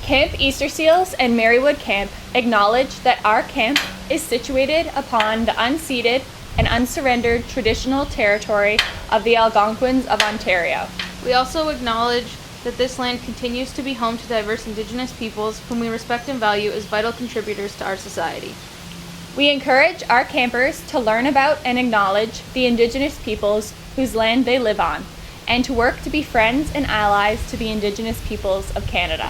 Camp Easter Seals and Merrywood Camp acknowledge that our camp is situated upon the unceded and unsurrendered traditional territory of the Algonquins of Ontario. We also acknowledge that this land continues to be home to diverse Indigenous peoples whom we respect and value as vital contributors to our society. We encourage our campers to learn about and acknowledge the Indigenous peoples whose land they live on, and to work to be friends and allies to the Indigenous Peoples of Canada.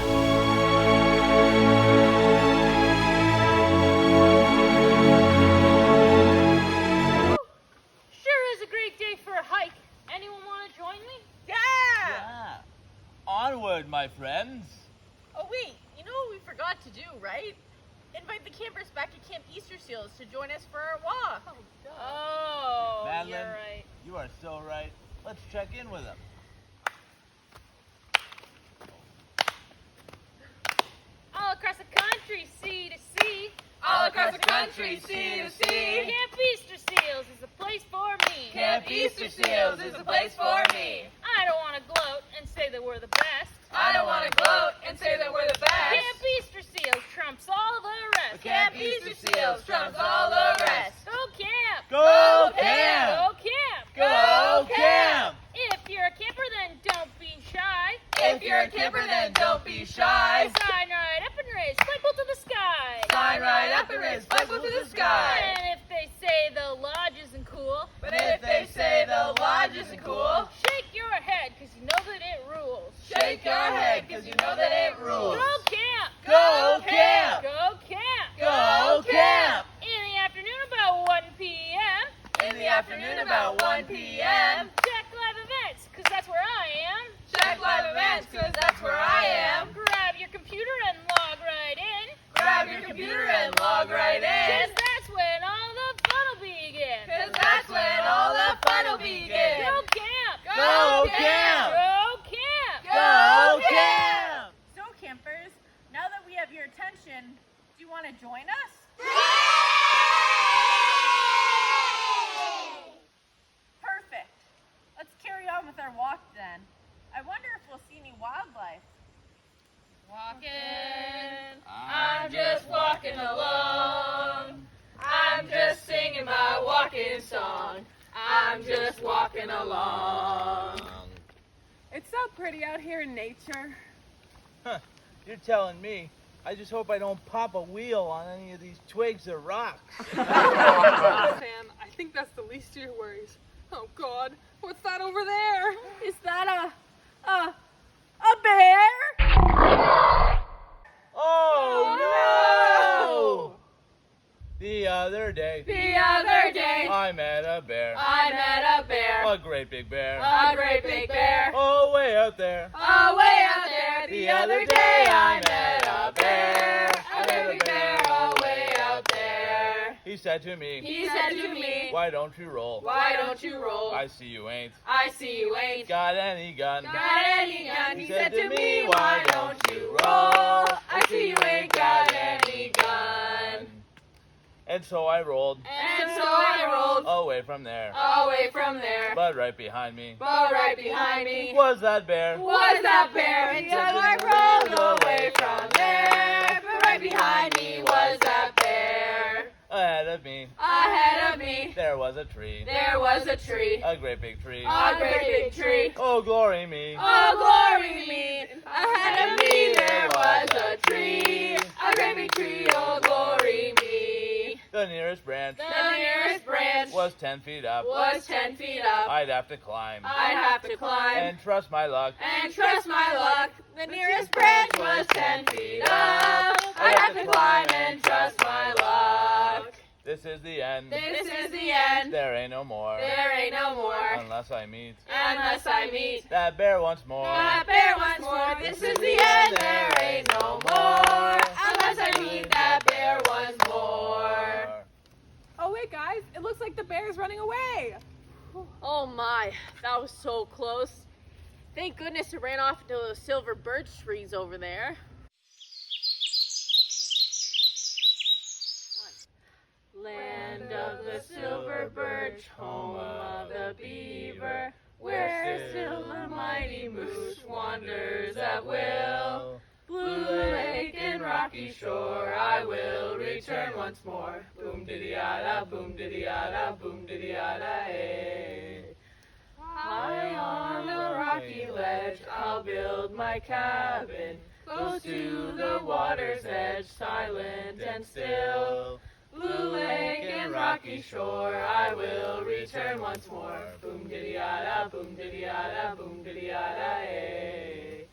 Sure is a great day for a hike. Anyone want to join me? Yeah! Onward, my friends. Oh wait, you know what we forgot to do, right? Invite the campers back at Camp Easter Seals to join us for our walk. Oh, Madeline, you're right. you are so right. Let's check in with them. All across the country, sea to sea. All across the country, sea to sea. Camp Easter Seals is the place for me. Camp Easter Seals is the place for me. I don't want to gloat and say that we're the best. I don't want to gloat and say that we're the best. Camp Easter Seals trumps all the rest. Camp Easter Seals trumps all the rest. Go camp! Go camp! Go camp! Go camp! If you're a camper, then don't be shy. If you're a camper, then don't be shy. Sign right up and raise flagpole to the sky. Sign right up and raise flagpole to the sky. And if they say the lodge isn't cool, But if they say the lodge isn't cool, shake your head because you know that it rules. shake your head because you know that it rules. Go camp! Go camp! Go camp! Go camp! In the afternoon about 1 p.m. In the afternoon about 1 p.m. Check live events because that's where I am. Check live events because that's where I am. Grab your computer and log right in. Grab your computer and log right in. Because that's when all the fun will begin. Because that's when all the fun will begin. Go camp! Go camp! Go camp! Go camp! So campers, now that we have your attention, do you want to join us? Perfect. Let's carry on with our walk then. I wonder if we'll see any wildlife. Walking. I'm just walking along. I'm just singing my walking song. I'm just walking along. It's so pretty out here in nature. Huh, you're telling me. I just hope I don't pop a wheel on any of these twigs or rocks. Sam, I think that's the least of your worries. Oh God, what's that over there? Is that a bear? Oh no! The other day, The other day, I met a bear. I met a bear. A great big bear. A great big bear. Oh, way out there. Oh, way out there. The other day I met a bear. A great big bear. Oh, way out there. He said to me, He said to me, why don't you roll? why don't you roll? I see you ain't I see you ain't got any gun. got any gun. He said to me, why don't you roll? I see you ain't got any gun. And so I rolled And so I rolled away from there. away from there. But right behind me But right behind me was that bear. was that bear. And so I rolled away from there. But right behind me was that bear. Ahead of me, Ahead of me, there was a tree. there was a tree. A great big tree. A great big tree. Oh, glory me. Oh, glory me. Ahead of me there was a tree. A great big tree. Oh, glory me. The nearest branch The nearest branch was 10 feet up. was 10 feet up. I'd have to climb I'd have to climb and trust my luck. and trust my luck. The nearest branch was 10 feet up. I'd have to climb and trust my luck. This is the end. This is the end. There ain't no more. There ain't no more Unless I meet unless I meet that bear once more. that bear once more. This is the end. There ain't no more unless I meet that bear once more. Oh wait guys, it looks like the bear's running away. Oh my, that was so close. Thank goodness it ran off into those silver birch trees over there. Land of the silver birch, home of the beaver, where still the mighty moose wanders at will. Blue rocky shore, I will return once more. Boom diddy yada, boom diddy yada, boom diddy yada, hey. High on the rocky ledge, I'll build my cabin, close to the water's edge, silent and still. Blue lake and rocky shore, I will return once more. Boom diddy yada, boom diddy yada, boom diddy yada, hey.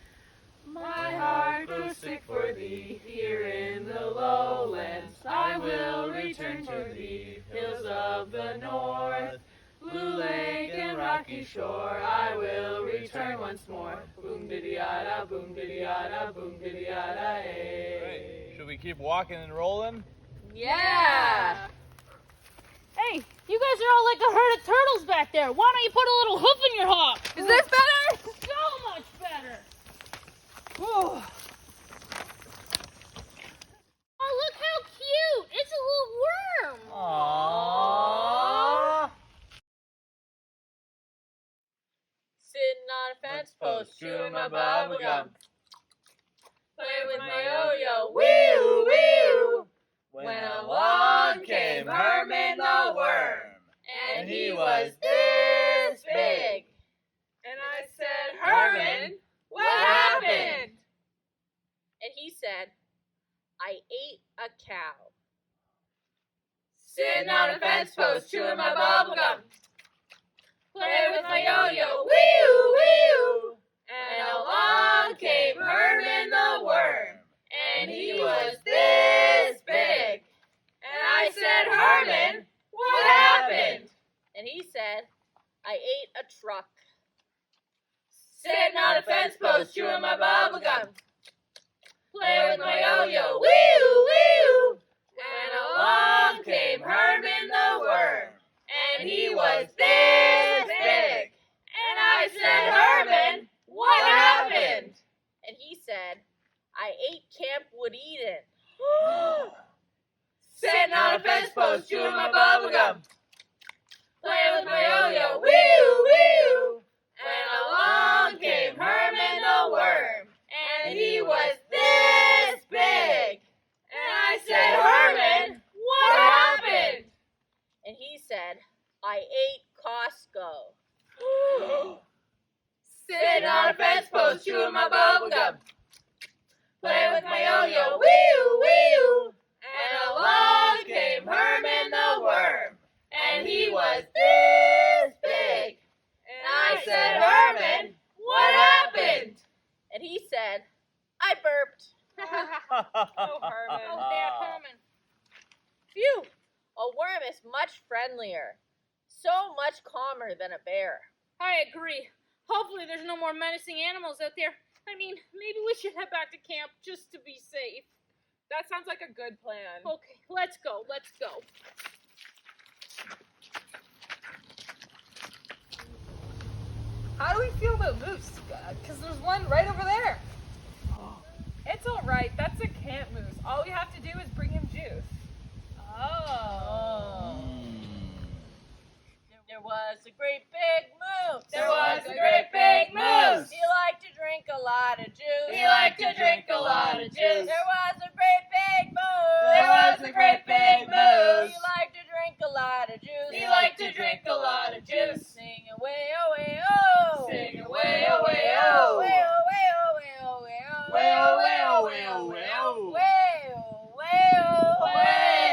My heart grows sick for thee, here in the lowlands. I will return to thee, hills of the north. Blue lake and rocky shore, I will return once more. Boom diddy yada, boom diddy yada, boom diddy yada, hey. Right. Should we keep walking and rolling? Yeah! Hey, you guys are all like a herd of turtles back there. Why don't you put a little hoof in your hop? Is this better? So much better. Oh. Oh, look how cute. It's a little worm. Aww. Sitting on a fence post, chewing my bubble gum. Play with my yo-yo, wee-oo, wee-oo. When along came Herman the worm, And he was this big. And I said, Herman, what happened? And he said, I ate a cow. Sitting on a fence post, chewing my bubble gum. Play with my yo-yo, wee-oo, wee-oo. And along came Herman the worm, and he was this big. And I said, Herman, what happened? And he said, I ate a truck. Sitting on a fence post, chewing my bubble gum. Play with my yo-yo, wee-oo, wee-oo. And along came Herman the worm, and he was this big. And I said, Herman, what happened? And he said, I ate Camp Eden. Sitting on a fence post, chewing my bubble gum. Play with my yo-yo, wee-oo, wee-oo. And along came Herman the worm, and he was this big. And I said, Herman, what happened? And he said, I ate Costco. Sitting on a fence post, chewing my bubble gum. Play with my yo-yo, wee-oo, wee-oo. And along came Herman the worm, and he was this big. And I said, Herman, what happened? And he said, I burped. Oh, Herman. Phew! A worm is much friendlier. So much calmer than a bear. I agree. Hopefully there's no more menacing animals out there. I mean, maybe we should head back to camp just to be safe. That sounds like a good plan. Okay, let's go. How do we feel about moose? Because there's one right over there. It's all right. That's a camp moose. All we have to do is bring him juice. Oh. There was a great big moose. There was a great big moose. He liked to drink a lot of juice. He liked to drink a lot of juice. There was a great big moose. There was a great big moose. He liked to drink a lot of juice. He liked to drink a lot of juice. Singing way oh way oh. Singing way oh way oh. Way oh way oh way oh way oh. Way oh way oh way oh way oh. Way oh way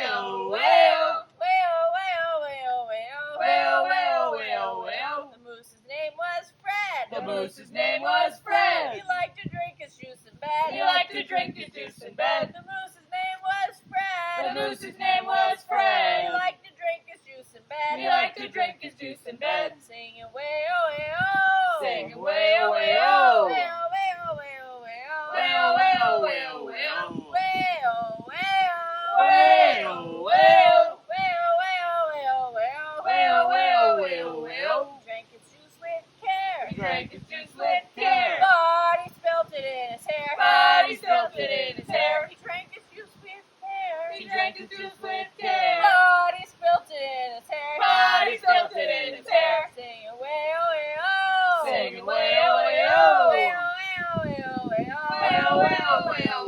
oh. Way oh way oh. Way oh way oh way oh way oh. Way oh way oh way oh way oh. The moose's name was Fred. The moose's name was Fred. He liked to drink his juice in bed. He liked to drink his juice in bed. The moose's name was Fred. The moose's name was Fred. He liked to drink his juice in bed. He liked to drink his juice in bed. Singing way oh way oh. Singing way oh way oh. Way oh way oh way oh way oh. Way oh way oh way oh way oh. Way oh way oh. Way oh way oh. Way oh way oh way oh way oh. Way oh way oh way oh way oh. Drank his juice with care. He drank his juice with care. But he spilt it in his hair. But he spilt it in his hair. He drank his juice with care. He drank his juice with care. But he spilt it in his hair. But he spilt it in his hair. Singing way oh way oh. Singing way oh way oh. Way oh way oh way oh way oh. Way oh way oh way oh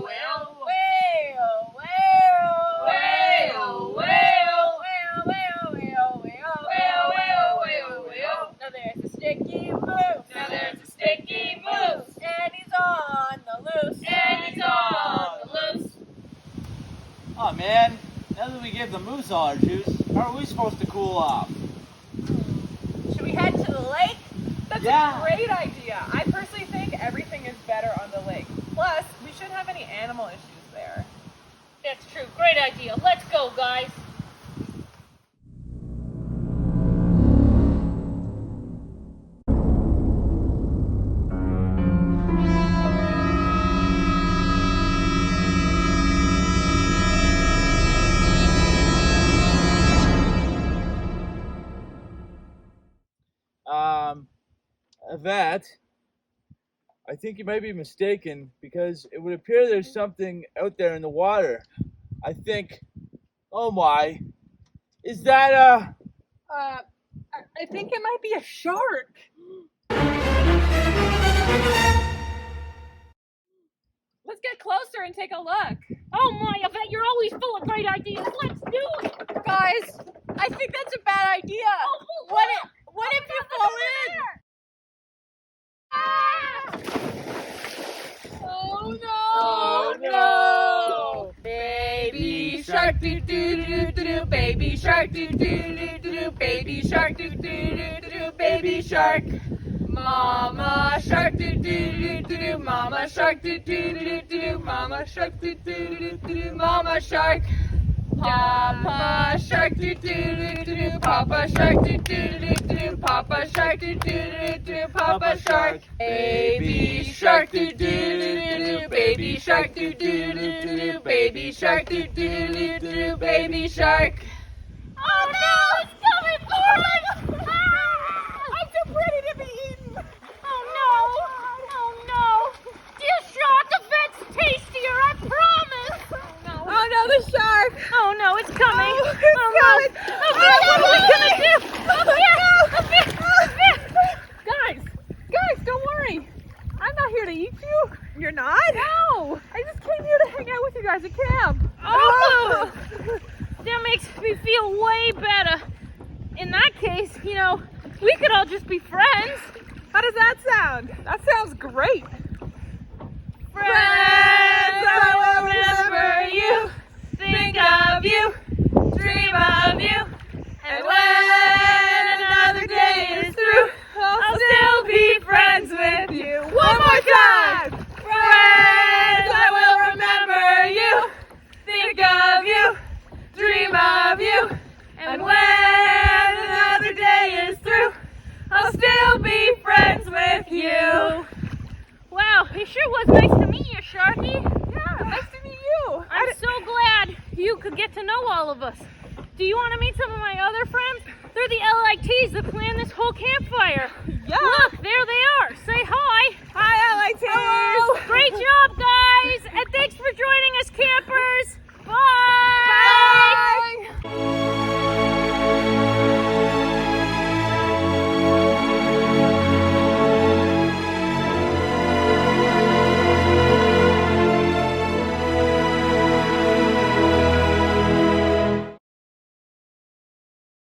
give the moose all our juice, how are we supposed to cool off? Should we head to the lake? That's Yeah. a great idea. I personally think everything is better on the lake. Plus, we shouldn't have any animal issues there. That's true. Great idea. Let's go, guys. That, I think you might be mistaken because it would appear there's something out there in the water. I think, oh my, is that I think it might be a shark. Let's get closer and take a look. Oh my, Yvette, you're always full of great ideas. Let's do it. Guys, I think that's a bad idea. What if you fall in? Oh no! Oh no! Baby shark doo doo doo doo doo, baby shark doo doo doo doo doo, baby shark doo doo doo doo doo, baby shark. Mama shark doo doo doo doo doo, mama shark doo doo doo doo doo, mama shark doo doo doo doo doo, mama shark. Papa shark doo doo doo doo doo, Papa shark doo doo doo doo doo, Papa shark doo doo doo doo, Papa shark. Baby shark doo doo doo doo, baby shark doo doo doo doo, baby shark doo doo doo doo, baby shark. Oh no! It's coming for me! I'm too pretty to be eaten. Oh no! Oh no! Dear shark, Yvette's tastier, I promise! Oh no, the shark. Oh no, it's coming! Oh, it's coming. Oh no! What are we gonna do? Guys, don't worry. I'm not here to eat you. You're not? No. I just came here to hang out with you guys at camp. Oh! That makes me feel way better. In that case, we could all just be friends. How does that sound? That sounds great. Friends, I will remember you, think of you, dream of you, and when another day is through, I'll still be friends with you. One more time! Friends, I will remember you, think of you, dream of you, and when another day is through, I'll still be friends with you. Wow, it sure was nice to meet you, Sharky. Yeah, nice to meet you. I'm so glad you could get to know all of us. Do you want to meet some of my other friends? They're the LITs that planned this whole campfire. Yeah. Look, there